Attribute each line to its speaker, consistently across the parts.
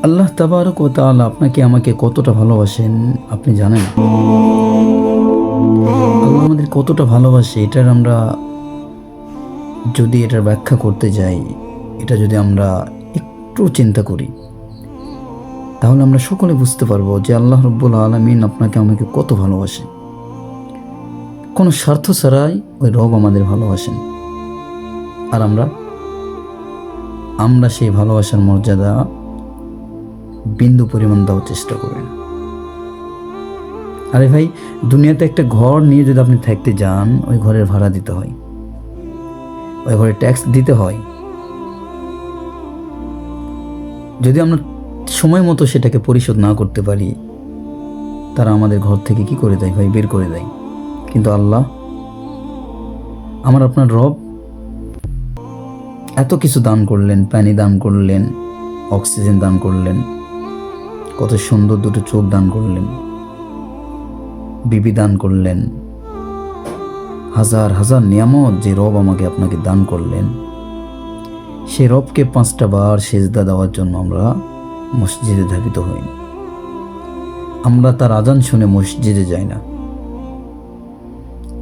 Speaker 1: আল্লাহ তাবারক ওয়া তাআলা আপনাকে আমাকে কতটা ভালোবাসেন আপনি জানেন? আল্লাহ আমাদের কতটা ভালোবাসে এটার আমরা যদি এটার ব্যাখ্যা করতে যাই, এটা যদি আমরা একটু চিন্তা করি, তাহলে আমরা সকলে বুঝতে পারবো যে আল্লাহ রাব্বুল আলামিন আপনাকে আমাকে কত ভালোবাসেন। কোনো স্বার্থ ছাড়াই ওই রব আমাদের ভালোবাসেন। আর আমরা সেই ভালোবাসার মর্যাদা বিন্দু পরিমাণ দেওয়ার চেষ্টা করি না। আরে ভাই, দুনিয়াতে একটা ঘর নিয়ে যদি আপনি থাকতে যান, ওই ঘরের ভাড়া দিতে হয়, ওই ঘরে ট্যাক্স দিতে হয়। যদি আমরা সময় মতো সেটাকে পরিশোধ না করতে পারি, তারা আমাদের ঘর থেকে কি করে দেয় ভাই? বের করে দেয়। কিন্তু আল্লাহ, আমার আপনার রব, এত কিছু দান করলেন, পানি দান করলেন, অক্সিজেন দান করলেন, কত সুন্দর দুটো চোখ দান করলেন, বিবি দান করলেন, হাজার হাজার নিয়ামত যে রব আমাকে আপনাকে দান করলেন, সে রবকে 5টা বার সেজদা দেওয়ার জন্য আমরা মসজিদে ধাবিত হই। আমরা তার আজান শুনে মসজিদে যাই না।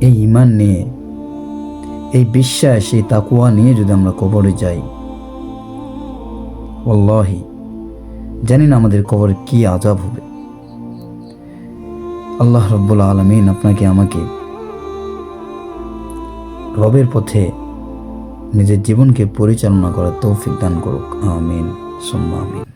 Speaker 1: এই ঈমান নিয়ে, এই বিশ্বাস, এই তাকওয়া নিয়ে যদি আমরা কবরে যাই, ওয়াল্লাহি জানি না আমাদের কবরে কি আযাব হবে। আল্লাহ রাব্বুল আলামিন আপনাকে আমাকে রবের পথে নিজের জীবনকে পরিচালনা করার তৌফিক দান করুক। আমিন সুম্মা আমিন।